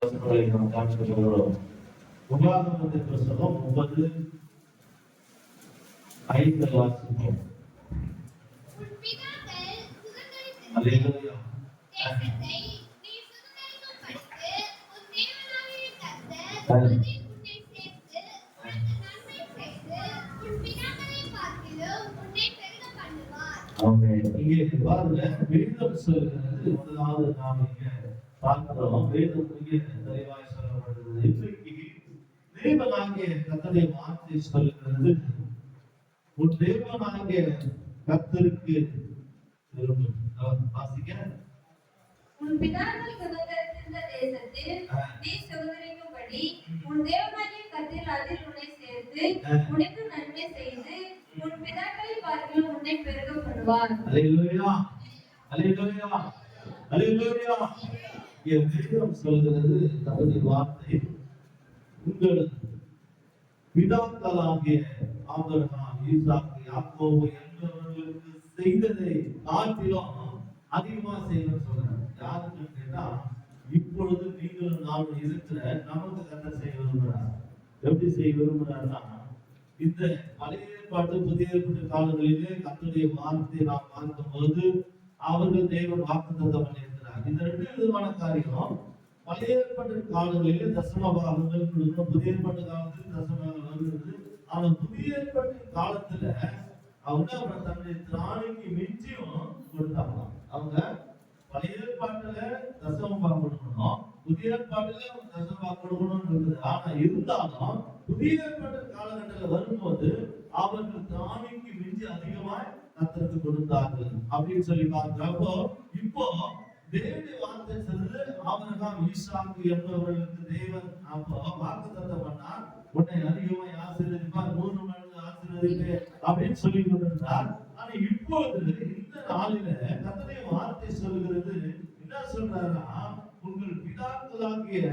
நாம் பார்க்க போகிறோம். உபாகமத்தின் புத்தகம் 30:5 வாசிப்போம். அல்லேலூயா. இங்கே பாருங்க, வேதம் சொல்கிறது முதலாவது நாம் இங்க பார்க்கிறோம். வேதம் மிக தெளிவாய் சொல்லப்படுகிறது. இன்றைக்கு தேவனாகிய கர்த்தருடைய வார்த்தை சொல்கிறது, உன் தேவனாகிய கர்த்தருக்கு திரும்பு. வாசிக்க, உன் பிதாக்கள் சுதந்தரித்திருந்த தேசத்தில் நீ சுதந்தரிக்கும்படி உன் தேவனாகிய கர்த்தர் அதில் உன்னை சேர்த்து உனக்கு நன்மை செய்து உன் பிதாக்களை பார்க்கிலும் உன்னை பெருக பண்ணுவார். அல்லேலூயா, அல்லேலூயா, அல்லேலூயா. வேதம் சொல்கிறது கர்த்தருடைய வார்த்தை, உங்கள் பிதாக்களாகிய ஆபிரகாம், ஈசாக்கு, யாக்கோபு என்பவர்களுக்கு செய்ததை காட்டிலும் அதிகமா செய்யணும்னு சொல்றாங்க. யாருக்கு கேட்டா, இப்பொழுது நீங்களும் நானும் இருக்கிற நமக்கு கர்த்தர் செய்ய விரும்புகிறார். எப்படி செய்ய விரும்புகிறார்னா, இந்த பழைய ஏற்பாட்டு புதிய ஏற்பாட்டு காலங்களிலே கர்த்தருடைய வார்த்தையை நாம் பார்க்கும்போது அவர்கள் தேவன் வாக்குத்தத்தம் பண்ணியிருக்கிறார். இந்த ரெண்டு விதமான காரியம். பழைய ஏற்பாட்டு காலங்களிலே தசம பாகங்கள் கொடுக்கணும், புதிய ஏற்பாட்டு காலத்தில் தசமங்கள் வருகிறது. ஆனா புதிய ஏற்பாட்டு காலத்துல அவங்க தன்னுடைய திராணிக்கு மிஞ்சியும் கொடுத்தாங்க. அவங்க பழைய ஏற்பாட்டுல தசம பாகம் கொடுக்கணும், புதிய ஏற்பாட்டுல தசம பாகம் கொடுக்கணும்னு இருக்குது. ஆனா இருந்தாலும் புதிய ஏற்பாட்டு காலகட்டத்தில் வரும்போது அவர்கள் திராணிக்கு மிஞ்சி அதிகமாய் கர்த்தருக்கு கொடுத்தார்கள் அப்படின்னு சொல்லி பார்க்கிறப்போ, இப்போ தேவனுடைய வார்த்தை சொல்லுது, ஆபிரகாம், ஈசாக்கு என்பவர்களுக்கு தேவன் அப்போ வாக்குத்தத்தம் பண்ணார், உன்னை அதிகமாய் ஆசீர்வதிப்பார், 3 மடங்கு ஆசீர்வதிப்பேன் அப்படின்னு சொல்லி கொண்டிருந்தார். ஆனா இப்போது இந்த நாளில கர்த்தருடைய வார்த்தை சொல்லுகிறது, என்ன சொல்றாருன்னா, உங்கள் பிதாக்களாகிய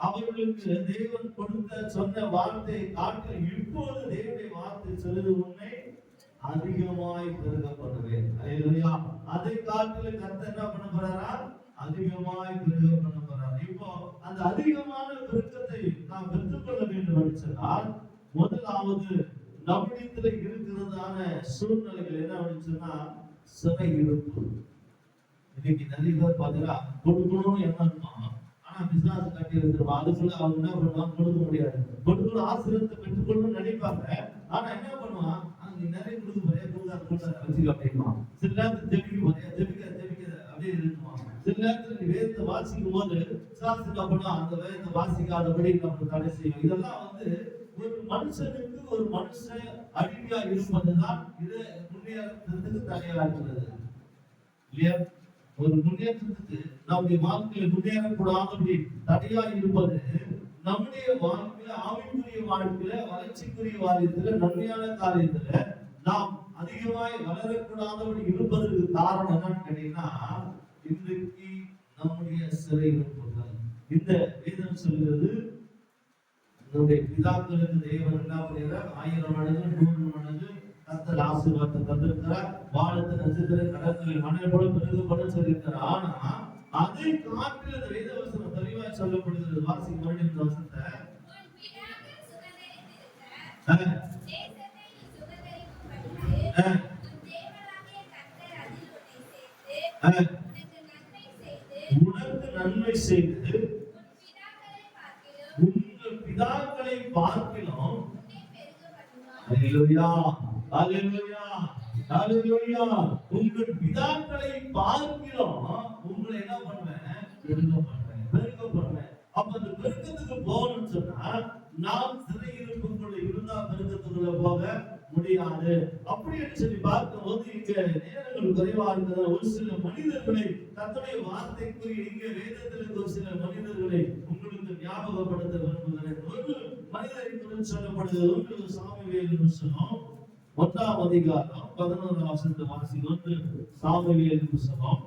அவர்களுக்கு தேவன் கொடுத்த சொன்ன வார்த்தையை காட்டில் இப்போது தேவனுடைய வார்த்தை சொல்லுது, உன்னை அதிகமாய் பெருக பண்ணுவேன். அல்லேலூயா. அதை காட்டில் கர்த்தர் என்ன பண்ண போறாரா? அதிகமாய் பெருக பண்ண போறார். இப்போ அந்த அதிகமான பெருக்கத்தை நாம் பெற்றுக்கொள்ள வேண்டும் என்று சொன்னால், முதலாவது நம்மிடத்தில் இருக்கிறதான சூழ்நிலைகள் என்ன சொன்னா, சிறை இருப்பு. இன்னைக்கு நிறைய பேர் பாத்தீங்கன்னா கொடுக்கணும்னு என்ன இருக்கும், ஆனா பிசினஸ் கட்டி வச்சிருப்பான். அதுக்குள்ள அவங்க என்ன பண்ணுவாங்க, கொடுக்க முடியாது. கொடுக்கணும், ஆசீர்வாதத்தை பெற்றுக்கொள்ளணும்னு நினைப்பாங்க. ஆனா என்ன பண்ணுவான், அங்க நிறைய கொடுக்க போறியா, கொடுக்க வச்சுக்க அப்படிமா. சில நேரத்தில் ஜெபிக்க போறியா, ஜெபிக்க அப்படியே இருக்குவான். சில நேரத்தில் நீ வேதத்தை வாசிக்கும் போது சாஸ்திரம் அப்படின்னா அந்த வேதத்தை வாசிக்காதபடி நம்ம தடை செய்யும். இதெல்லாம் ஒரு மனுஷனுக்கு ஒரு மனுஷன் அடிமையா இருப்பதுதான் இது முன்னேற்றத்துக்கு தடையா இருக்கிறது இல்லையா? ஒரு முன்னேற்றத்துக்கு நம்முடைய வாழ்க்கையில முன்னேறக்கூடாதபடி தடையா இருப்பது, நம்முடைய வாழ்க்கையில ஆவிக்குரிய வாழ்க்கையில வளர்ச்சிக்குரிய வாழ்க்கையில நன்மையான காரியத்துல நாம் அதிகமாய் வளரக்கூடாதபடி இருப்பதற்கு காரணம் என்னன்னு கேட்டீங்கன்னா, இன்றைக்கு நம்முடைய சிறை இருப்புகள். இந்த வேதம் சொல்கிறது, நம்முடைய பிதாக்களுக்கு தேவன் என்ன பண்ணுகிறார், 1000 மடங்கு 100 மடங்கு கர்த்தர் ஆசீர்வாதத்தை தந்திருக்கிறார். வானத்து நட்சத்திர கடற்கரை மணல் போல பெருகப்படும் சொல்லியிருக்கிறார். ஆனா அதை காட்டில் இந்த வேத வசனம் தெளிவாய் சொல்லப்படுகிறது. வாசிக்க மறுபடியும் இந்த வசனத்தை, உனக்கு நன்மை செய்து உங்கள் பிதாக்களை பார்க்கிலும். அல்லேலூயா, அல்லேலூயா, அல்லேலூயா. உங்கள் பிதாக்களை பார்க்கிறோம், உங்களை என்ன பண்ணுவேன், பெருக பண்ணுவேன். அப்ப அந்த பெருக்கத்துக்கு போகணும்னு சொன்னா, நாம் சிறை இருப்புக்குள்ள இருந்தா பெருக்கத்துக்குள்ள போக முடியாது. அப்படின்னு சொல்லி பார்க்கும்போது இங்க நேரங்கள் குறைவா இருக்கிற ஒரு சில மனிதர்களை கர்த்தருடைய வார்த்தைக்குரிய இங்க வேதத்தில் ஒரு சில மனிதர்களை உங்களுக்கு ஞாபகப்படுத்த விரும்புகிறேன். ஒரு மனிதரை குறித்து சொல்லப்படுகிறது. 1 சாமுவேல் புத்தகம் 1ஆம் அதிகாரம் 11ஆம் வசனத்தை வாசிக்கிறோம். 1 சாமுவேல் புத்தகம்.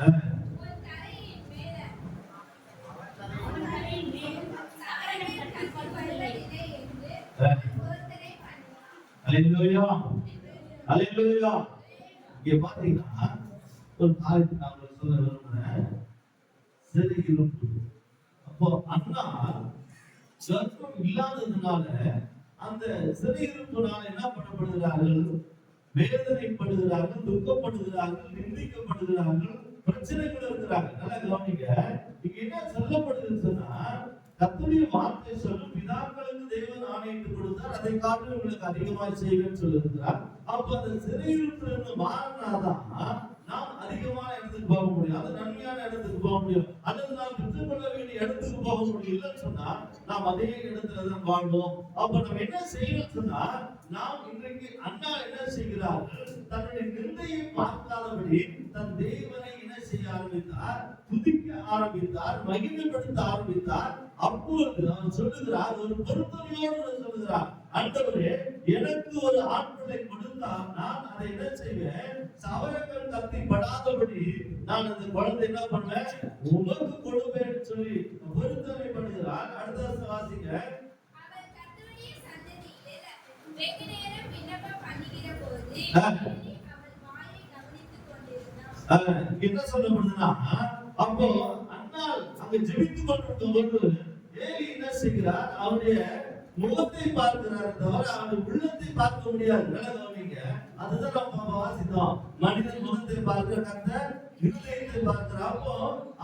அஹ், உன் தலையின் மேல சகலமே கட்டப்படவில்லை என்று அஹ். ஒருத்தரை பண்ணுவான். அல்லேலூயா, அல்லேலூயா. இங்க பாத்தீங்கன்னா ஒரு காரியத்தை நான் உங்களுக்கு சொல்ல விரும்புறேன். சிறையிருப்பு. அப்போ அண்ணா கர்ப்பம் இல்லாததுனால அந்த சிறையிருப்புனால என்ன பண்ணப்படுகிறார்கள்? வேதனைப்படுகிறார்கள், துக்கப்படுகிறார்கள், நிந்திக்கப்படுகிறார்கள், பிரச்சனைகள் இருக்கிறாங்க. நல்லா கவனிங்க. இங்க என்ன சொல்லப்படுதுன்னு சொன்னா, கர்த்தருடைய வார்த்தை சொல்லும், பிதாக்களுக்கு தேவன் ஆணையிட்டு கொடுத்தார், அதை காட்டிலும் உங்களுக்கு அதிகமாய் செய்வேன்னு சொல்லியிருக்கிறார். அப்ப அந்த சிறையிருப்பிலிருந்து மாறினாதான் நாம் அதிகமான இடத்துக்கு போக முடியும், அது நன்மையான இடத்துக்கு போக முடியும், அல்லது நாம் பெற்றுக்கொள்ள வேண்டிய இடத்துக்கு போக முடியும். இல்லைன்னு சொன்னா நாம் அதே இடத்துல தான் வாழ்வோம். அப்ப நம்ம என்ன செய்யணும்னு சொன்னா, நாம் இன்றைக்கு அண்ணா என்ன செய்கிறார்கள்? தன்னுடைய நிந்தையை பார்க்காதபடி தன் தேவனை என்ன செய்ய ஆரம்பித்தார்? துதிக்க ஆரம்பித்தார், மகிமைப்படுத்த ஆரம்பித்தார். அப்பொழுது அவர் சொல்லுகிறார், ஒரு பொருத்தனையோடு சொல்லுகிறார், ஆண்டவரே, எனக்கு ஒரு ஆண் பிள்ளை கொடுத்தால் நான் அதை என்ன செய்வேன்? சவரங்கள் கத்தி படாதபடி நான் அந்த குழந்தை என்ன பண்ணுவேன்? உமக்கு கொடுப்பேன்னு சொல்லி பொருத்தனை பண்ணுகிறார். அடுத்த வருஷம் வாசிங்க. அவர் கர்த்தருடைய சன்னதியில் வெகு நேரம் விண்ணப்பம் பண்ணுகிற போது ஆ. அவள் வாயை கவனித்துக் கொண்டிருந்தான். என்ன சொல்லப்படுதுன்னா, அப்போ அண்ணால் அங்க ஜெபித்துக் கொண்டிருக்கும் பொழுது ஏலி என்ன செய்கிறார்? அவருடைய முகத்தை பார்க்கிறார் தவிர அவருடைய உள்ளத்தை பார்க்க முடியாது. நல்லா கவனிங்க. அதுதான் நம்ம வாசித்தோம். மனிதன் முகத்தை பார்க்கிற கர்த்தர் இருதயத்தை பார்க்கிறார். அப்போ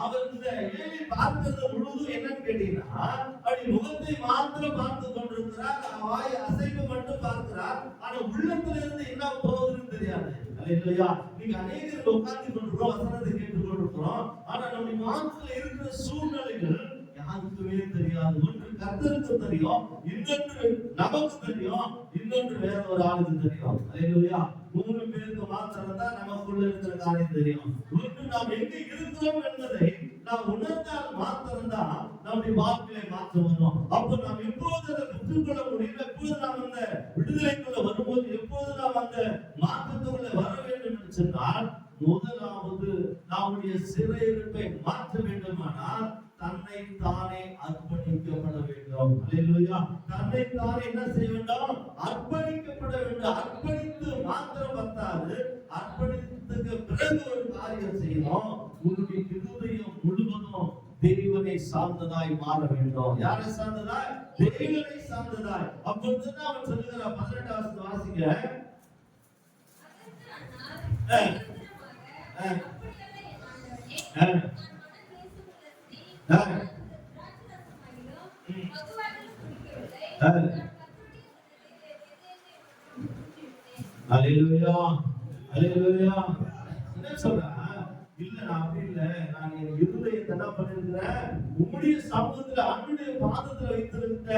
அவர் இந்த ஏலி பார்க்கிறது முழுவதும் என்னன்னு கேட்டீங்கன்னா, அப்படி முகத்தை மாத்திரம் பார்த்து கொண்டிருக்கிறார், வாய் அசைப்பு மட்டும் பார்க்கிறார். ஆனா உள்ளத்துல இருந்து என்ன போகுதுன்னு தெரியாது. அல்லேலூயா. நீங்க அநேகர் உட்கார்ந்து கொண்டிருக்கிறோம், வசனத்தை கேட்டுக் கொண்டிருக்கிறோம். ஆனா நம்முடைய மனசுல இருக்கிற சூழ்நிலைகள் யாருக்குமே தெரியாது. ஒன்று கர்த்தருக்கு தெரியும், இன்னொன்று நமக்கு தெரியும், இன்னொன்று வேற ஒரு ஆளுக்கு தெரியும். அல்லேலூயா. 3 பேருக்கு மாத்திரம் தான் நமக்குள்ள இருக்கிற காரியம் தெரியும். ஒன்று நாம் எங்க இருக்கிறோம் என்பதை நாம் உணர்ந்தால் மாத்திரம் தான் நம்முடைய வாழ்க்கையை மாற்ற வரும். அப்ப நாம் எப்போது அதை பெற்றுக்கொள்ள முடியும்? எப்போது நாம் அந்த விடுதலைக்குள்ள வரும்போது, எப்போது நாம் அந்த மாற்றத்துக்குள்ள வர வேண்டும் என்று சொன்னால், முதலாவது நம்முடைய சிறையிருப்பை மாற்ற வேண்டுமானால் தன்னை தானே அர்ப்பணிக்கப்பட வேண்டும். அல்லேலூயா. தன்னை தானே என்ன செய்ய வேண்டும்? அர்ப்பணிக்கப்பட வேண்டும். அர்ப்பணித்து மாத்திரம் பத்தாது, அர்ப்பணித்ததுக்கு பிறகு ஒரு காரியம் செய்யணும். உன்னுடைய இருதயம் முழுவதும் தேவனை சார்ந்ததாய் மாற வேண்டும். யாரை சார்ந்ததாய்? தேவனை சார்ந்ததாய். அப்பொழுது அவன் சொல்லுகிறார், 18வது வாசிங்க. அல்லேலூயா, அல்லேலூயா. என்ன சொல்றா? இல்ல நான் அப்படி இல்ல, நான் என் இருதயத்தை என்ன பண்ணிருக்கிறேன்? உம்முடைய சமூகத்துல, ஆண்டுடைய பாதத்துல வைத்திருக்க,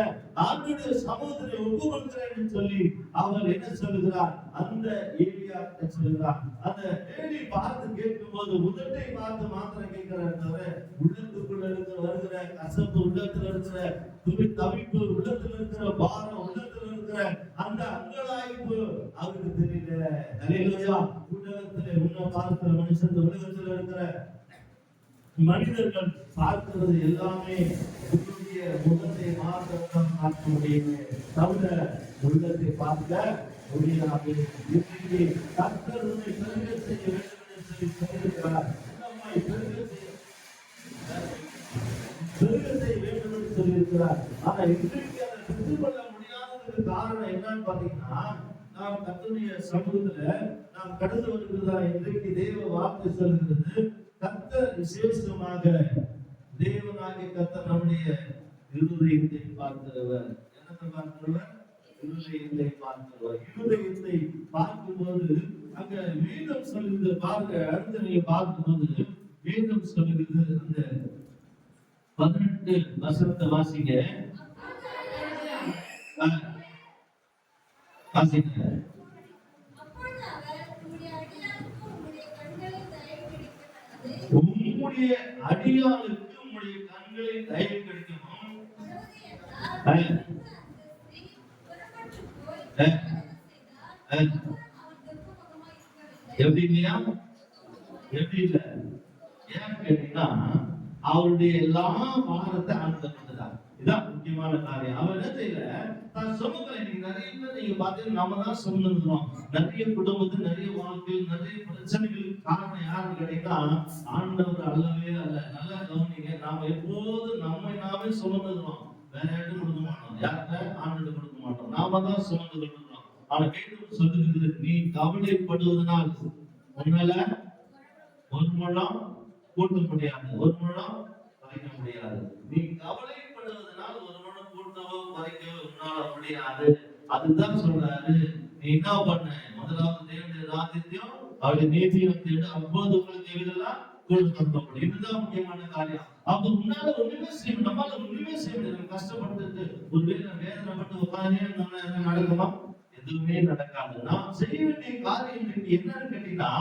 ஆண்டுடைய சமூகத்துல ஒப்பு கொடுக்கிறேன் சொல்லி அவர் என்ன சொல்லுகிறார்? அந்த ஏலியா சொல்லுகிறார். அந்த ஏலி பார்த்து கேட்கும் போது உதட்டை பார்த்து மாத்திரம் கேட்கிறார் தவிர, உள்ளத்துக்குள்ள இருக்கிற வருகிற கசப்பு, உள்ளத்துல இருக்கிற தவிப்பு, உள்ளத்துல இருக்கிற பாரம், உள்ளத்துல இருக்கிற அந்த அங்கலாய்ப்பு அவருக்கு தெரியல. அல்லேலூயா. உலகத்துல உன்னை பார்க்கிற மனுஷன், உலகத்துல இருக்கிற மனிதர்கள் பார்க்கிறது எல்லாமே உன்னுடைய முகத்தை மாத்திரம் பார்க்க முடியும், தவிர உள்ளத்தை பார்க்க முடியாது. இன்றைக்கு கர்த்தர் உன்னை பெருக செய்ய வேண்டும் என்று சொல்லி சொல்லியிருக்கிறார். நம்மை பெருக செய்ய வேண்டும் என்று சொல்லியிருக்கிறார். ஆனா இன்றைக்கு அதை பெற்றுக்கொள்ள முடியாததுக்கு காரணம் என்னன்னு பாத்தீங்கன்னா, நாம் கர்த்தருடைய சமூகத்துல நாம் கடந்து வருகிறதா இன்றைக்கு தேவ வார்த்தை சொல்கிறது. கர்த்தர் விசேஷமாக தேவனாகிய கர்த்தர் நம்முடைய இருதயத்தை பார்க்கிறவர். என்னத்தை பார்க்கிறவர்? இருதயத்தை பார்க்கிறவர். இருதயத்தை பார்க்கும்போது அங்க வேதம் சொல்லுது பாருங்க. அடுத்து நீங்க பார்க்கும்போது வேதம் சொல்லுது, அந்த 18 வசனத்தை வாசிங்க. வாசிங்க. உம்முடைய அடியாளுக்கு உம்முடைய கண்களில் தயவு கிடைக்கணும். எப்படி இல்லையா? எப்படி இல்ல? ஏன்னு கேட்டீங்கன்னா அவருடைய எல்லா பாரத்தை ஆண்டவர் கொண்டுதான். இதான் முக்கியமான காரியம். அவர் என்ன செய்யல, தான் சுமக்கல. இன்னைக்கு நிறைய பேர் நீங்க பாத்தீங்கன்னா நம்ம தான் சுமந்துக்கிறோம். நிறைய குடும்பத்தில், நிறைய வாழ்க்கையில், நிறைய பிரச்சனைகளுக்கு காரணம் யாருன்னு கேட்டீங்கன்னா ஆண்டவர் அல்லவே அல்ல. நல்லா கவனிங்க. நாம எப்போதும் நம்மை நாமே சுமந்துக்கிறோம். வேற யாரும் கொடுக்க மாட்டோம். யார்கிட்ட? ஆண்டவர் கொடுக்க மாட்டோம். நாம தான் சுமந்து கொள்கிறோம். ஆனா வேதம் சொல்லுகிறது, நீ கவலைப்படுவதனால் உன்னால ஒரு முழம் கூட்ட முடியாது, ஒரு முழம் குறைக்க முடியாது. நீ கவலைப்படுவதனால் ஒரு முழம் கூட்டவோ குறைக்கவோ உன்னால முடியாது. அதுதான் சொல்றாரு. நீ என்ன பண்ண? முதலாவது தேவனுடைய ராஜ்யத்தையும் அவருடைய நீதியும் தேடு, அப்போது உங்களுக்கு எவ்வளவு கொடுக்கப்படும். இதுதான் முக்கியமான காரியம். அப்ப உன்னால ஒண்ணுமே செய்யணும். நம்மளால ஒண்ணுமே செய்ய முடியாது. கஷ்டப்பட்டு ஒரு வேதனைப்பட்டு உட்காந்து நடக்குமா? எதுவுமே நடக்காது. நாம் செய்ய வேண்டிய காரியம் என்னன்னு கேட்டீங்கன்னா,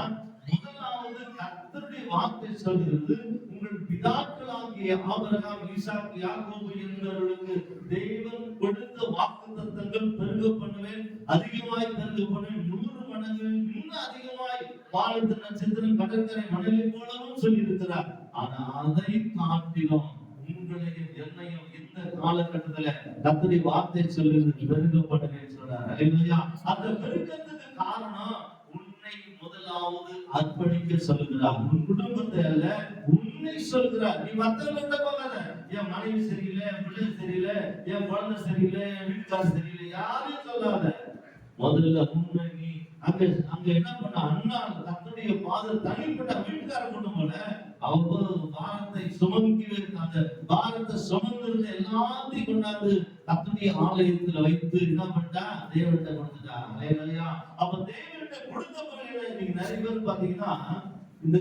முதலாவது கர்த்தருடைய வார்த்தை சொல்கிறது, உங்கள் பிதாக்களாகிய ஆபிரகாம், ஈசாக்கு, யாக்கோபு என்பவர்களுக்கு தேவன் கொடுத்த வாக்குத்தத்தங்கள் பெருக பண்ணுவேன், அதிகமாய் பெருக பண்ணுவேன், 100 மடங்கு இன்னும் அதிகமாய் வானத்து நட்சத்திரம் கடற்கரை மணலை போலவும் சொல்லி இருக்கிறார். ஆனா அதை காட்டிலும் உங்களையும் என்னையும் இந்த காலகட்டத்துல கர்த்தருடைய வார்த்தை சொல்லுகிறது, பெருக பண்ணுவேன் சொல்றார். அல்லேலூயா. அந்த பெருக்கத்துக்கு காரணம் உன்னை முதலாவது அர்ப்பணிக்க சொல்லுகிறார். உன் குடும்பத்தை அல்ல, உன்னை சொல்கிறார். நீ மத்தவங்கள்ட்ட போகாத. என் மனைவி சரியில்லை, என் பிள்ளை சரியில்லை, என் குழந்தை சரியில்லை, என் வீட்டுக்காரர் சரியில்லை, யாரையும் சொல்லாத. முதல்ல உன்னை நீ அங்க என்ன பண்ண? அண்ணா தன்னுடைய ஃபாதர் தனிப்பட்ட வீட்டுக்காரர் கொண்டு போல அவ்வளவு பாரத்தை சுமக்கி அந்த பாரத்தை சுமந்திருந்த எல்லாத்தையும் கொண்டாந்து தன்னுடைய ஆலயத்துல வைத்து என்ன பண்ணா? தேவன்கிட்ட கொடுத்துட்டா. அல்லேலூயா. அப்ப தேவன்கிட்ட கொடுத்த பிறகு நீங்க நிறைய பேர் பாத்தீங்கன்னா இதை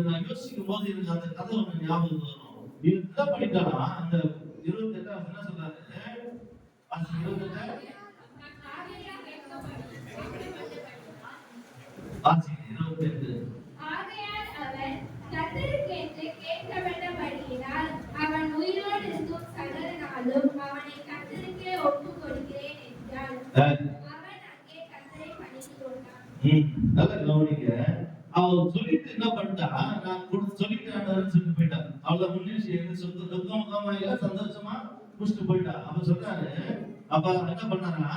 நான் யோசிக்கும் போது எனக்கு அந்த கதை ஒண்ணு ஞாபகம் வரும். இது என்ன பண்ணிட்டானா, அந்த 28 என்ன சொல்றாரு? அந்த 28 ஆகையால் அவன் கர்த்தருக்கென்று கேட்கப்பட்டபடியினால் அவன் உயிரோடு இருக்கும் சகல நாளும் அவனை கர்த்தருக்கே ஒப்புக் கொடுக்கிறேன் என்றான். அவன் அங்கே கர்த்தரை பணிந்து கொண்டான். நல்ல கவனிங்க. அவன் சொல்லிட்டு என்ன பண்ணிட்டா, நான் சொல்லிட்டேன் சொல்லிட்டு போயிட்டான். அவளை முன்னேறி சொந்த துக்கமா இல்ல சந்தோஷமா முடிச்சுட்டு போயிட்டா. அவன் சொல்றாரு, அப்ப என்ன பண்ணாரா?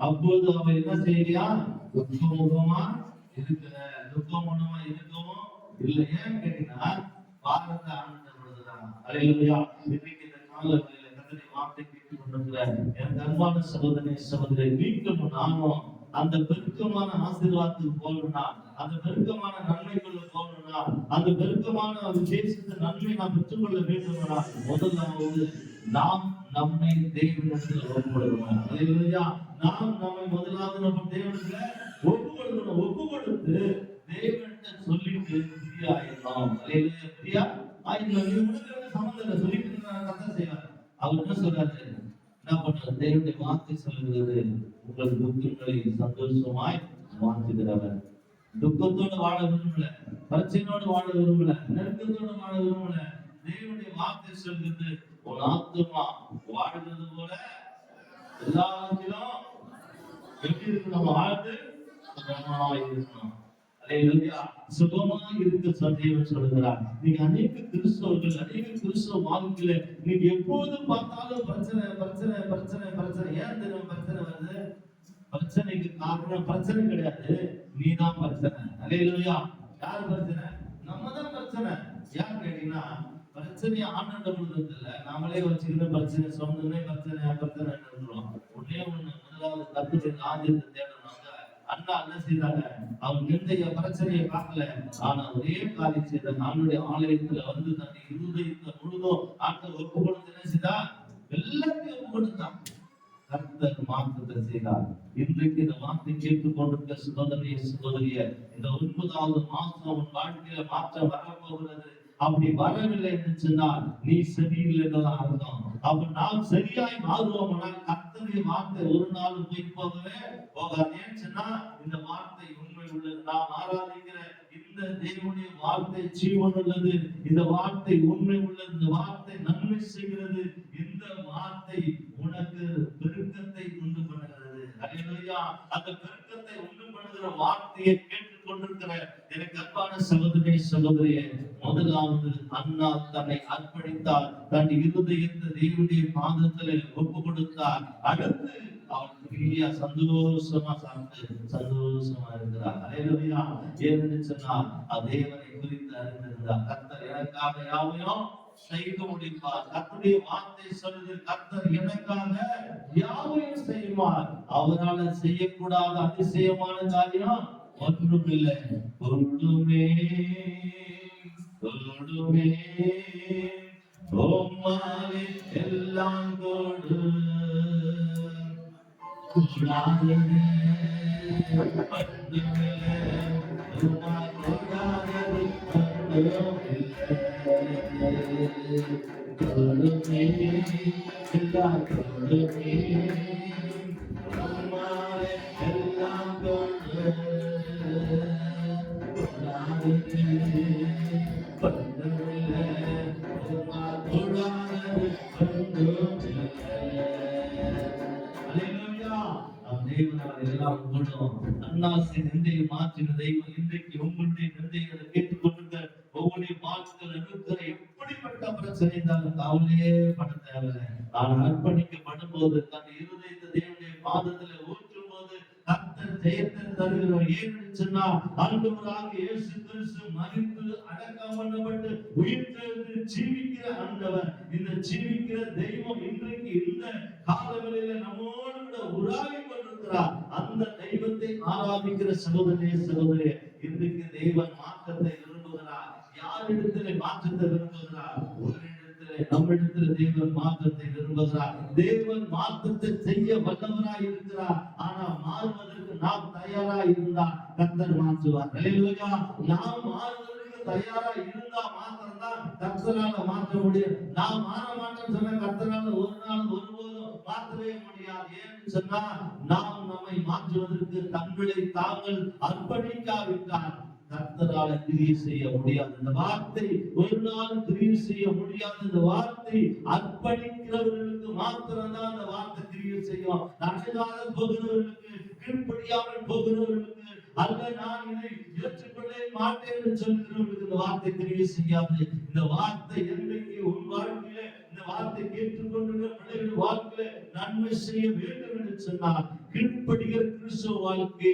அப்போது அவ என்ன செய்யா? துக்கமுகமா இருக்கிற, துக்கமுகமா இருக்கவும் இல்லை. ஏன்னு கேட்டீங்கன்னா பாரத்தை ஆண்டவர்தான். அல்லேலூயா. இன்னைக்கு இந்த காலங்களில் கர்த்தருடைய வார்த்தை கேட்டுக் கொண்டிருக்கிற என் அன்பான சகோதரனே, சகோதரி, நீங்களும் நானும் அந்த பெருக்கமான ஆசீர்வாதத்துக்கு போகணும்னா, அந்த பெருக்கமான நன்மைக்குள்ள போகணும்னா, அந்த பெருக்கமான விசேஷத்தை நன்மை நாம் பெற்றுக்கொள்ள வேண்டும்னா, முதலாவது நாம் நம்மை தேவனிடத்தில் ஒப்புக்கொடுக்கணும். அல்லேலூயா. நாம் நம்மை முதலாவது நம்ம தேவனிடத்துல ஒப்புக்கொடுக்கணும். ஒப்பு கொடுத்து தேவனிட்ட சொல்லிட்டு பிரியா ஆயிடலாம். அல்லேலூயா. பிரியா ஆயிடலாம். நீ உனக்கு சம்பந்தம் இல்லை, சொல்லிட்டு கர்த்தர் செய்வார். அவர் என்ன சொல்றாரு? என்ன பண்றது? தேவனுடைய வார்த்தை சொல்லுகிறது, உங்கள் துக்கங்களை சந்தோஷமாய் மாற்றுகிறவர். துக்கத்தோடு வாழ விரும்பல, பிரச்சனையோடு வாழ விரும்பல, நெருக்கத்தோடு வாழ விரும்பல. தேவனுடைய வார்த்தை சொல்கிறது, உன் ஆத்துமா வாழ்கிறது போல எல்லாத்திலும் எப்படி இருக்கணும்? வாழ்ந்து சுகமாய் இருக்கணும். அல்லேலூயா. சுகமாய் இருக்க சத்தியம் சொல்லுகிறார். நீங்க அநேக கிறிஸ்தவர்கள், அநேக கிறிஸ்தவ வாழ்க்கையில நீங்க எப்போதும் பார்த்தாலும் பிரச்சனை பிரச்சனை பிரச்சனை பிரச்சனை. ஏன் தெரியும் பிரச்சனை வருது? பிரச்சனைக்கு காரணம் பிரச்சனை கிடையாது, நீதான் பிரச்சனை. அல்லேலூயா. யார் பிரச்சனை? நம்ம தான் பிரச்சனை. யார் கேட்டீங்கன்னா பிரச்சனையை ஆண்டவர்களுக்கு இல்ல, நாமளே வச்சுக்கிற பிரச்சனை சொன்னே பிரச்சனை பிரச்சனை சொல்றோம். ஒன்னே ஒண்ணு, முதலாவது கர்த்தருடைய ராஜ்யத்தை தேடணும். அண்ணா என்ன செய்தாங்க? அவங்க இருந்த பிரச்சனையை பார்க்கல, ஆனா ஒரே காரியம் செய்த, நம்முடைய ஆலயத்துல வந்து தன்னை இருதயத்தை முழுதும் ஆண்டவர் ஒப்பு கொடுத்து என்ன செய்தா? எல்லாத்தையும் ஒப்பு கொடுத்தான். கர்த்தர் மாற்றத்தை செய்தார். இன்றைக்கு இந்த வார்த்தை கேட்டுக் கொண்டிருக்க சகோதரிய சகோதரிய, இந்த 9வது மாசம் உன் வாழ்க்கையில மாற்றம் வரப்போகிறது. அப்படி வரவில்லை என்று சொன்னால் நீ சரியில்லைன்னு அர்த்தம். அப்ப நாம் சரியாய் மாறுவோம்னா கர்த்தருடைய வார்த்தை ஒரு நாள் போய் போகவே போகாதேன்னு சொன்னா, இந்த வார்த்தை உண்மை உள்ளது. நாம் ஆராதிக்கிற இந்த தேவனுடைய வார்த்தை ஜீவன் உள்ளது. இந்த வார்த்தை உண்மை உள்ளது. இந்த வார்த்தை நன்மை செய்கிறது. இந்த வார்த்தை அல்லேலூயா. அந்த பெருக்கத்தை உண்டு பண்ணுகிற வார்த்தையை கேட்டுக் கொண்டிருக்கிற எனக்கு அன்பான சகோதரி சகோதரியே, முதலாவது அண்ணா தன்னை அர்ப்பணித்தார், தன் இருதயத்தை தேவனுடைய பாதத்திலே ஒப்பு கொடுத்தார். அடுத்து அவள் பிரியா சந்தோஷமா சாப்பிட்டு சந்தோஷமா இருக்கிறார். அல்லேலூயா. ஏன்னு சொன்னால் தேவனை குறித்து அறிந்திருந்தார். கர்த்தர் எனக்காக யாவையும் செய்து முடிப்பார். கர்த்தருடைய வார்த்தை சொல்லுது, கர்த்தர் எனக்காக யாவையும் செய்வார். அவரால் செய்யக்கூடாத அதிசயமான காரியம் ஒன்றும் இல்லை. ஒன்றுமே ஒன்றுமே ஓமாலே எல்லாம் கொடு கூடாதே ஒன்றுமில்லை உம்மால் கூடாதது ஒன்றுமில்லை. கொடுமே எல்லாம் கொடுமே உம்மாலே எல்லாம் கொடு கூடாதே ஒன்றுமில்லை உம்மால் கூடாதது ஒன்றுமில்லை. அல்லேலூயா. தேவனால் எல்லாம் கொள்ளும். அன்னாசி நிந்தையை மாற்றின தெய்வம் இன்றைக்கு உங்களுடைய நிந்தைகளை கேட்டுக்கொண்டிருக்க ஒவ்வொரு வாழ்க்கையில் இருக்கிற எப்படிப்பட்ட பிரச்சனை இருந்தாலும் கவலையே பட தேவை. நான் அர்ப்பணிக்கப்படும் போது தன் இருதயத்தை தேவனுடைய பாதத்தில் ஊற்றும் போது கர்த்தர் ஜெயத்தை தருகிறார். ஏன்னு சொன்னா ஆண்டவராக இயேசு கிறிஸ்து மரித்து அடக்கம் பண்ணப்பட்டு உயிர்த்தெழுந்து ஜீவிக்கிற ஆண்டவர். இந்த ஜீவிக்கிற தெய்வம் இன்றைக்கு இந்த காலவெளியில நம்மோடு கூட உலாவி கொண்டிருக்கிறார். அந்த தெய்வத்தை ஆராதிக்கிற சகோதரே சகோதரே, இன்றைக்கு தெய்வன் மாற்றத்தை விரும்புகிறார். யாரிடத்திலே மாற்றத்தை விரும்புகிறார்? நம்மிடத்தில் தேவன் மாற்றத்தை விரும்புகிறார். தேவன் மாற்றத்தை செய்ய வல்லவராய் இருக்கிறார். ஆனா மாறுவதற்கு நாம் தயாராய் இருந்தால் கர்த்தர் மாற்றுவார். அல்லேலூயா. நாம் மாறுவதற்கு தயாரா இருந்தா மாத்திரம் தான் கர்த்தரால மாற்ற முடியும். நாம் மாற மாட்டோம்னு சொன்னா கர்த்தரால ஒரு நாள் ஒருபோதும் மாற்றவே முடியாது. ஏன்னு சொன்னா நாம் நம்மை மாற்றுவதற்கு தங்களை தாங்கள் அர்ப்பணிக்காவிட்டால் கர்த்தரால கிரியை செய்ய முடியாது. இந்த வார்த்தை ஒரு நாள் கிரியை செய்ய முடியாது. இந்த வார்த்தை அர்ப்பணிக்கிறவர்களுக்கு மாத்திரம்தான் அந்த வார்த்தை கிரியை செய்யும். நன்றாக போகிறவர்களுக்கு, கீழ்ப்படியாமல் போகிறவர்களுக்கு, அல்ல நான் இதை ஏற்றுக்கொள்ள மாட்டேன் என்று சொல்கிறவர்களுக்கு இந்த வார்த்தை கிரியை செய்யாது. இந்த வார்த்தை என்றைக்கு உன் வாழ்க்கையில இந்த வார்த்தை கேட்டுக்கொண்டிருக்கிற பிள்ளைகள் வாழ்க்கையில நன்மை செய்ய வேண்டும் என்று சொன்னார். கீழ்ப்படுகிற கிறிஸ்துவ வாழ்க்கை,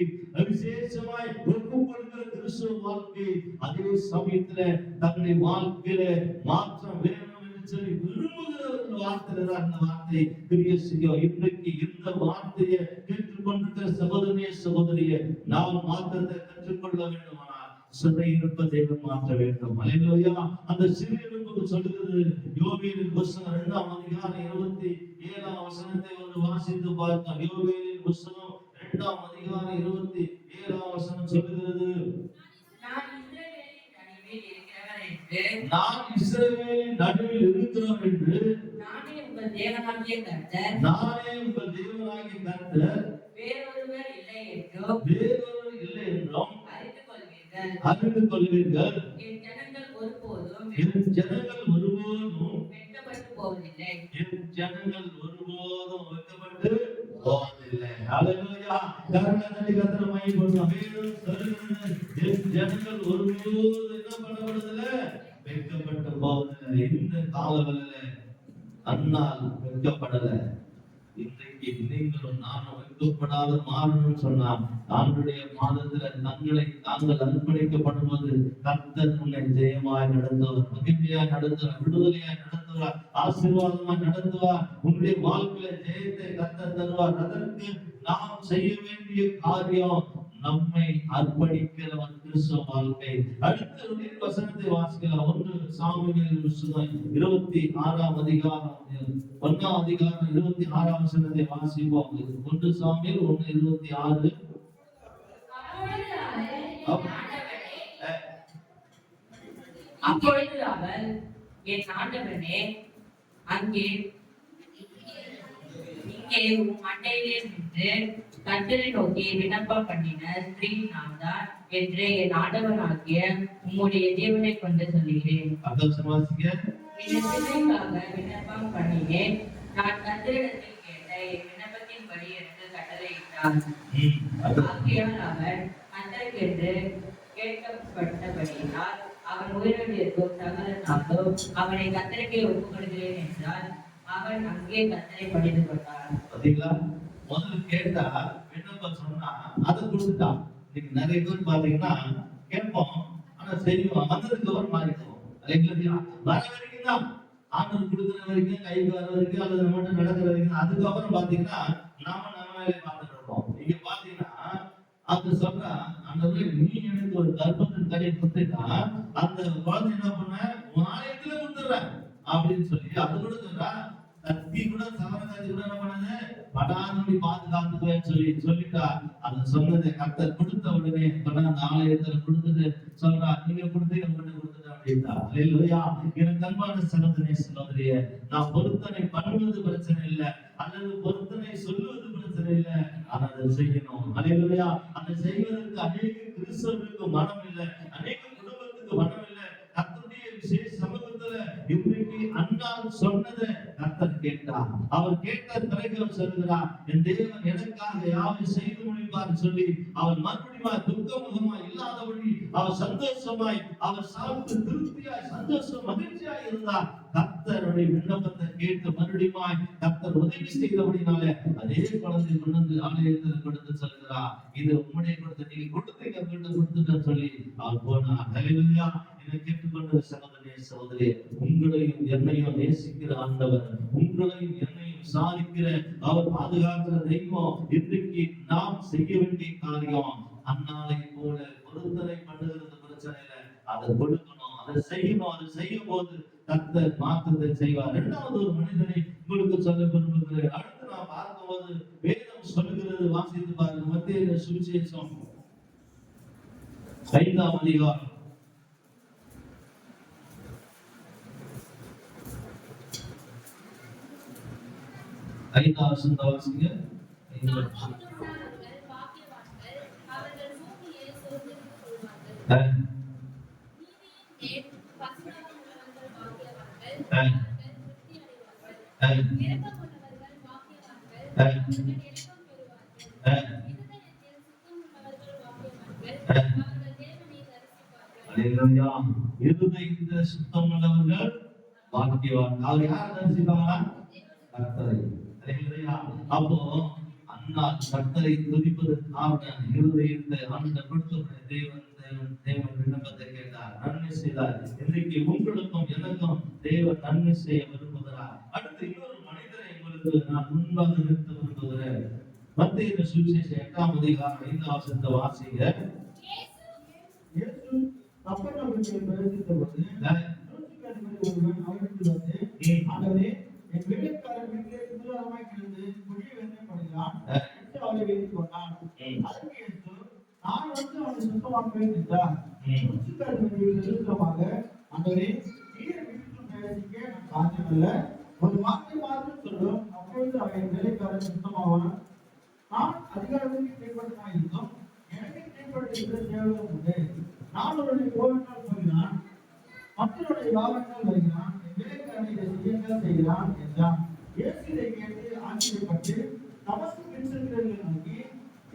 விசேஷமாய் ஒப்புக்கொள்கிற கிறிஸ்துவ வாழ்க்கை, அதே சமயத்துல தன்னுடைய வாழ்க்கையில மாற்றம் வேணும் என்று சொல்லி விரும்புகிறவர்கள் வார்த்தையில தான் அந்த வார்த்தை கிரியை செய்யும். இன்றைக்கு இந்த வார்த்தையை கேட்டுக்கொண்டிருக்கிற சகோதரனே சகோதரியே, நாம் மாற்றத்தை கற்றுக்கொள்ள வேண்டுமானால் சிறையிருப்ப தேவன் மாற்ற வேண்டும். அல்லேலூயா. அந்த சிறையிருப்புக்கு சொல்லுகிறது யோவேலின் புத்தகம் 2ஆம் அதிகாரம் 27ஆம் வசனத்தை வந்து வாசித்து பார்த்தோம். யோவேலின் புத்தகம் 2ஆம் அதிகாரம் 27ஆம் வசனம் சொல்லுகிறது, நான் இஸ்ரவேலின் நடுவில் இருக்கிறோம் என்று நானே உங்கள் தேவனாகிய கர்த்தர் வேறொருவர் இல்லை என்றும் அறிந்து கொள்வீர்கள். என் ஜனங்கள் ஒருபோதும் வெட்கப்பட்டு போவதில்லை. என் ஜனங்கள் ஒருபோதும் வெட்கப்பட்டு போவதில்லை. ஹல்லேலூயா. கர்த்தரை கர்த்தரை மையப்படுத்தும். வேதம் சொல்லுகிறது, என் ஜனங்கள் ஒருபோதும் என்ன பண்ணப்படுவதில்லை? வெட்கப்பட்டு போவதில்லை. இந்த காலவெளியில அன்னால் வெட்கப்படல. இன்றைக்கு நீங்களும் நானும் வெட்கப்படாத மாறணும்னு சொன்னார். ஆண்டுடைய மாதத்துல தங்களை தாங்கள் அர்ப்பணிக்கப்படுவது கர்த்தர் உன்னை ஜெயமாய் நடத்துவார், மகிமையாய் நடத்துவார், விடுதலையாய் நடத்துவார், ஆசீர்வாதமாய் நடத்துவார். உன்னுடைய வாழ்க்கையில ஜெயத்தை கர்த்தர் தருவார். அதற்கு நாம் செய்ய வேண்டிய காரியம் நம்மை அர்ப்பணிக்கிறவன் கிறிஸ்துவ வாழ்க்கை. அடுத்த வசனத்தை வாசிக்கலாம். 1 சாமுவேல் புத்தகம் 26ஆம் அதிகாரம் 1ஆம் அதிகாரம் 26ஆம் வசனத்தை வாசிப்போம். 1 சாமுவேல் 1:26. அப்பொழுது அவள், என் ஆண்டவனே, அங்கே இங்கே உன் மண்டையிலே நின்று கர்த்தரை நோக்கி விண்ணப்பம் பண்ணின ஸ்திரீ நான் தான் என்று என் ஆண்டவனாகிய உம்முடைய தேவனை கொண்டு சொல்லுகிறேன். விண்ணப்பம் பண்ணினேன். நான் கர்த்தரிடத்தில் கேட்ட என் விண்ணப்பத்தை வசனத்தின்படி எனக்கு கட்டளையிட்டார். அது ஆகையால் அவர் கர்த்தருக்கென்று கேட்கப்பட்டபடியினால் அவன் உயிரோடு இருக்கும் சகல நாளும் அவனை கர்த்தருக்கே ஒப்புக்கொடுக்கிறேன் என்றால் அவன் அங்கே கர்த்தரை பணிந்து கொண்டான். பாத்தீங்களா? முதல்ல கேட்டா விண்ணப்பம் சொன்னா அதை கொடுத்துட்டான். இன்னைக்கு நிறைய பேர் பாத்தீங்கன்னா கேட்போம், ஆனா செய்வோம், வந்ததுக்கு அப்புறம் மாறிடுவோம். இல்லைங்களா? வர வரைக்கும் தான் ஆண்டவர் கொடுக்குற வரைக்கும், கைக்கு வர வரைக்கும், அல்லது நம்மகிட்ட நடக்கிற வரைக்கும், அதுக்கப்புறம் பாத்தீங்கன்னா நாம நம்ம வேலையை பார்த்துட்டு இருப்போம். இங்க பாத்தீங்கன்னா அது சொல்றா, ஆண்டவரே நீ எனக்கு ஒரு கர்ப்பத்தின் கையை கொடுத்தா அந்த குழந்தை என்ன பண்ண உன் ஆலயத்துல கொடுத்துடுறேன் அப்படின்னு சொல்லி அது கூட சொல்றா. கத்தி கூட சவரகாதி கூட என்ன பண்ணது படாதபடி பாதுகாத்துக்குவேன்னு சொல்லிட்டா. அதை சொன்னதை கர்த்தர் கொடுத்த உடனே அந்த ஆலயத்துல கொடுத்தது சொல்றா, நீங்க கொடுத்தீங்க உங்கள்கிட்ட கொடுத்துட்டேன் அப்படின்னா. அல்லேலூயா. எனக்கு அன்பான சகோதரனே சகோதரியே, நான் பொருத்தனை பண்ணுவது பிரச்சனை இல்லை, அல்லது பொருத்தனை சொல்லுவது பிரச்சனை இல்லை, ஆனா அதை செய்யணும். அல்லேலூயா. அதை செய்வதற்கு அநேக கிறிஸ்தவர்களுக்கு மனம் இல்லை, அநேக குடும்பத்துக்கு மனம் இல்லை. கர்த்தருடைய விசேஷ சமூகத்துல இன்றைக்கு அன்னாள் சொன்னதை கர்த்தர் கேட்டார். அவர் கேட்ட பிறகு அவர் சொல்கிறார், என் தேவன் எனக்காக யாவை செய்து முடிப்பார் சொல்லி அவர் மறுபடியும் துக்கமுகமாய் இல்லாதபடி அவர் சந்தோஷமாய் அவர் சாப்பிட்டு திருப்தியாய் சந்தோஷம் மகிழ்ச்சியாய் இருந்தார். கர்த்தருடைய விண்ணப்பத்தை கேட்டு மறுபடியும் கர்த்தர் உதவி செய்தபடினால அதே குழந்தை கொண்டு வந்து ஆலயத்தில் கொடுத்து சொல்கிறார், இது உம்முடைய கொடுத்து நீங்க கொடுத்தீங்க கொடுத்துட்டேன்னு சொல்லி அவர் போனார். ஹல்லேலூயா. இதை கேட்டுக்கொண்ட சகோதரனே சகோதரி, உங்களையும் என்னையும் நேசிக்கிற ஆண்டவர், உங்களையும் என்னையும் விசாரிக்கிற அவர் பாதுகாக்கிற தெய்வம். இன்றைக்கு நாம் செய்ய வேண்டிய காரியம் அன்னாலை போல பொருத்தனை பண்ணுகிறது பிரச்சனை இல்லை, அதை கொடுக்கணும், அதை செய்யணும். அதை செய்யும் போது கர்த்தர் மாற்றத்தை செய்வார். இரண்டாவது ஒரு மனிதனை உங்களுக்கு சொல்ல விரும்புகிறேன். அடுத்து நாம் பார்க்கும்போது வேதம் சொல்லுகிறது, வாசித்து பாருங்க. மத்தேயு சுவிசேஷம் 5ஆம் அதிகாரம் 5ஆம் வசனத்தை வாசிங்க. இருதயத்தில் சுத்தம் உள்ளவர்கள் பாக்கியவான். அவர் யார் தரிசிப்பாங்களா? கர்த்தரை. அப்போ அண்ணா கர்த்தரை துதிப்பதற்காக இருதயத்தை அந்த கொடுத்த தேவன் விண்ணப்பத்தை கேட்டார், நன்மை செய்தார். இன்றைக்கு உங்களுக்கும் எனக்கும் தேவன் நன்மை செய்ய விரும்புகிறார். அடுத்து இன்னொரு மனிதரை உங்களுக்கு நான் முன்பாக நிறுத்த விரும்புகிறேன். மத்தேயு சுவிசேஷம் 8ஆம் அதிகாரம் 5ஆம் வசனத்தை வாசிங்க. இயேசு கப்பர்நகூமில் பிரவேசித்தபோது ஒருவன் அவரிடத்தில் வந்து, ஆண்டவரே, என் வேலைக்காரன் வீட்டிலே குதூகலமாய் கிடந்து கொடிய வேதனைப்படுகிறான் என்று அவரை வேண்டிக் கொண்டான். அதற்கு இயேசு, நான் வந்து அவனை சுத்தமாக்குவேன் என்றார். நிருத்தமாக, ஆண்டவரே, நீர் வீட்டுக்குள் பிரவேசிக்க நான் சாத்தியமல்ல, ஒரு வார்த்தை மாத்திரம் சொல்லும், அப்பொழுது அவன் வேலைக்காரன் சுத்தமாவான். நான் அதிகாரத்துக்கு கீழ்ப்பட்டமாயிருந்தும் எனக்கு கீழ்ப்பட்டிருக்கிற சேவகம் உண்டு. நான் அவருடைய கோவினால் போகிறான், மற்றவருடைய வாகனங்கள் வருகிறான், என் வேலைக்காரனை இதை செய்யுங்கள் செய்கிறான் என்றான். இயேசு இதை கேட்டு ஆச்சரியப்பட்டு தமஸ்கு பின் செல்கிறவர்களை நோக்கி,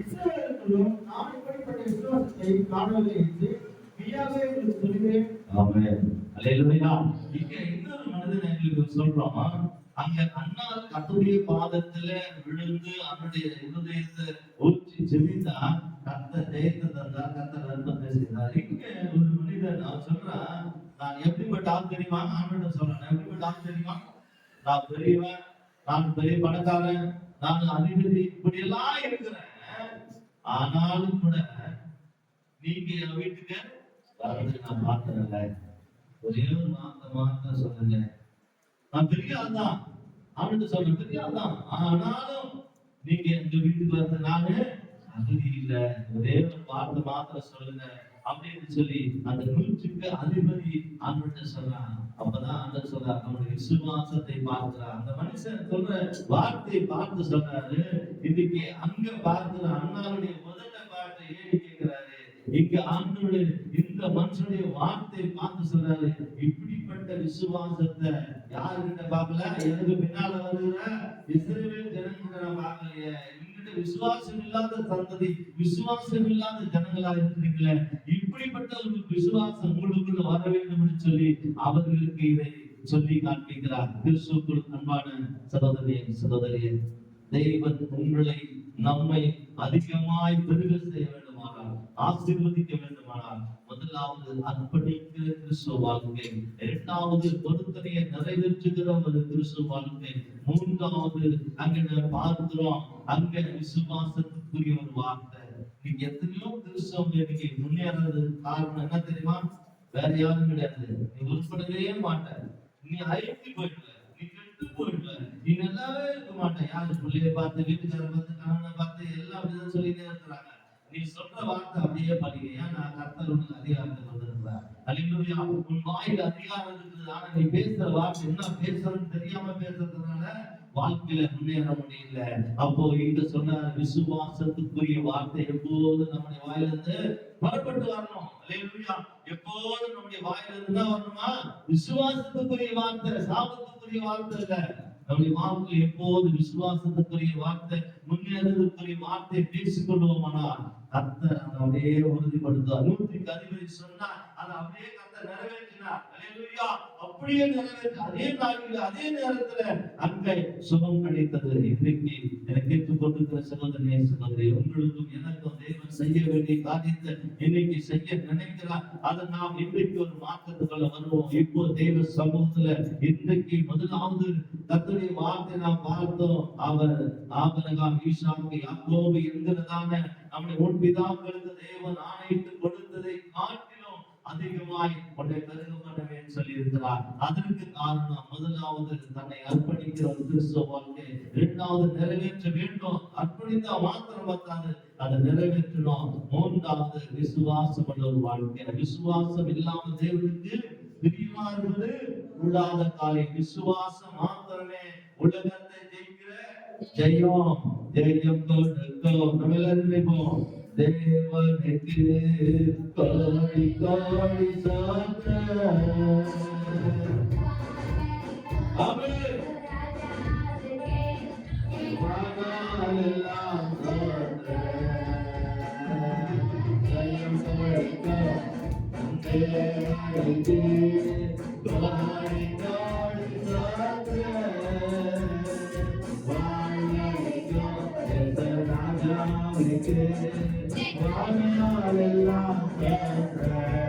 இஸ்ரவேலர்களும் நான் இப்படிப்பட்ட விசுவாசத்தை காணவில்லை என்று மெய்யாகவே உங்களுக்கு சொல்கிறேன். ஆமென். அல்லேலூயா. இங்க இன்னொரு மனிதனை எங்களுக்கு சொல்றோம். அங்க அண்ணா கர்த்தருடைய பாதத்துல விழுந்து அவருடைய இருதயத்தை ஊற்றி ஜெபித்தா கர்த்தர் ஜெயத்தை தந்தார், கர்த்தர் அற்புதத்தை செய்தார். இங்க ஒரு மனிதன் நான் சொல்றேன், நான் எப்படிப்பட்ட ஆள் தெரியுமா? ஆண்டவர்கிட்ட சொல்றேன், நான் எப்படிப்பட்ட ஆள் தெரியுமா? நான் பெரியவன், நான் பெரிய பணக்காரன், நான் அதிபதி, இப்படி எல்லாம் இருக்கிறேன். ஆனாலும் கூட நீங்க என் வீட்டுக்கு வர்றது நான் பார்த்ததில்லை. ஒரே ஒரு மாத்த சொல்லுங்க, நான் பெரிய ஆள் தான், அவனுக்கு சொல்ற பெரிய ஆள் தான், ஆனாலும் நீங்க எங்க வீட்டுக்கு வர்றது நானு தகுதி இல்லை, ஒரே ஒரு வார்த்தை மாத்திரம் சொல்லுங்க அப்படின்னு சொல்லி அந்த 100க்கு அதிபதி ஆண்டவர்கிட்ட சொல்றான். அப்பதான் ஆண்டவர் சொல்றார், அவனுடைய விசுவாசத்தை பார்க்கிறார். அந்த மனுஷன் சொல்ற வார்த்தையை பார்த்து சொல்றாரு. இன்னைக்கு அங்க பார்க்கிற அண்ணாவுடைய முதல்ல பார்த்து ஏறி கேட்கிறாரு. இங்க ஆண்டவருடைய இந்த மனுஷனுடைய வார்த்தையை பார்த்து சொல்றாரு, இப்படிப்பட்ட விசுவாசத்தை யாருகிட்ட பார்க்கல, எனக்கு பின்னால வருகிற இஸ்ரவேல் ஜனங்கிட்ட நான் பார்க்கலையே. விசுவாசம் இல்லாத சந்ததி, விசுவாசம் இல்லாத ஜனங்களா இருக்கிறீங்களே, இப்படிப்பட்ட ஒரு விசுவாசம் உங்களுக்குள்ள வர வேண்டும் என்று சொல்லி அவர்களுக்கு இதை சொல்லி காண்பிக்கிறார். கிறிஸ்துவுக்குள் அன்பான சகோதரியே சகோதரியே, தேவன் உங்களை நம்மை அதிகமாய் பெருக செய்ய வேண்டுமானால், ஆசீர்வதிக்க வேண்டுமானால், முதலாவது அர்ப்பணிக்கிற கிறிஸ்துவ வாழ்க்கை, இரண்டாவது பொருத்தனையை நிறைவேற்றுகிற ஒரு கிறிஸ்துவ வாழ்க்கை, மூன்றாவது அங்க பார்க்கிறோம் அங்க விசுவாசத்துக்குரிய ஒரு வார்த்தை. நீங்க எத்தனையோ கிறிஸ்தவங்க இன்னைக்கு முன்னேறது காரணம் என்ன தெரியுமா? வேற யாரும் கிடையாது. நீ உட்படவே மாட்ட, நீ அழித்து போயிடுவ, நீ கெட்டு போயிடுவ, நீ நல்லாவே இருக்க மாட்டேன். யாரு பிள்ளைய பார்த்து, வீட்டுக்காரரை பார்த்து, கணவனை பார்த்து எல்லாம் அப்படிதான் சொல்லிட்டே இருக்கிறாங்க. நீ சொல்ற வார்த்தை அப்படியே படிங்க. ஏன்னா கர்த்தர் உனக்கு அதிகாரத்தை வந்திருக்கிறார். அல்லேலூயா. உன் வாயில அதிகாரம் இருக்குது. ஆனா நீ பேசுற வார்த்தை என்ன பேசுறதுன்னு தெரியாம பேசுறதுனால வாழ்க்கையில முன்னேற முடியல. அப்போ இங்க சொன்ன விசுவாசத்துக்குரிய வார்த்தை எப்போது நம்முடைய வாயிலிருந்து புறப்பட்டு வரணும். அல்லேலூயா. எப்போதும் நம்முடைய வாயிலிருந்து தான் வரணுமா? விசுவாசத்துக்குரிய வார்த்தை, சாபத்துக்குரிய வார்த்தை இல்ல. நம்முடைய வாழ்க்கையில் எப்போது விசுவாசத்துக்குரிய வார்த்தை, முன்னேறதுக்குரிய வார்த்தை பேசிக்கொள்வோமானால் கர்த்தர் அதை அப்படியே உறுதிப்படுத்துவார். 100க்கு அதிபதி சொன்னா அதை அப்படியே கர்த்தர் நிறைவேற்றினார். அல்லேலூயா. அப்படியே நிறைவேற்ற அதே நாளில் அதே நேரத்துல அங்கே சுகம் கிடைத்தது. இன்றைக்கு எனக்கு கேட்டுக்கொண்டிருக்கிற சகோதரனே சகோதரி, உங்களுக்கும் எனக்கும் தேவன் செய்ய வேண்டிய காரியத்தை இன்னைக்கு செய்ய நினைக்கிறார். அதை நாம் இன்றைக்கு ஒரு மாற்றத்துக்குள்ள வருவோம். இப்போ தேவ சமூகத்துல இன்றைக்கு முதலாவது கர்த்தருடைய வார்த்தை நாம் பார்த்தோம். அவர் ஆபிரகாம், ஈசாக்கு, யாக்கோபு என்கிறதான நம்முடைய முன்பிதாக்களுக்கு தேவன் ஆணையிட்டு கொடுத்ததை காட்டிலும் அதிகமாய் உன்னை பெருக பண்ணவேன்னு சொல்லி இருக்கிறார். அதற்கு காரணம் முதலாவது தன்னை அர்ப்பணிக்கிற ஒரு கிறிஸ்துவ வாழ்க்கை, இரண்டாவது நிறைவேற்ற வேண்டும். அர்ப்பணித்தா மாத்திரம் பார்த்தாது, அதை நிறைவேற்றணும். மூன்றாவது விசுவாசம் உள்ள ஒரு வாழ்க்கை. விசுவாசம் இல்லாமல் தேவனுக்கு பிரியமா இருப்பது உள்ளாத காலை. விசுவாசம் மாத்திரமே உலகத்தை ஜெயிக்கிற ஜெயம். ஜெயம் கொடுக்கும். நம்ம எல்லாரும் நினைப்போம், தேவனுக்கு கோடி கோடி ஸ்தோத்திரம். ஆமென். வானமெல்லாம் ஸ்தோத்திரம். ஜெயம் கொடுக்கும் தேவனுக்கு கோடி கோடி ஸ்தோத்திரம். வானமெல்லாம் ஸ்தோத்திரம்.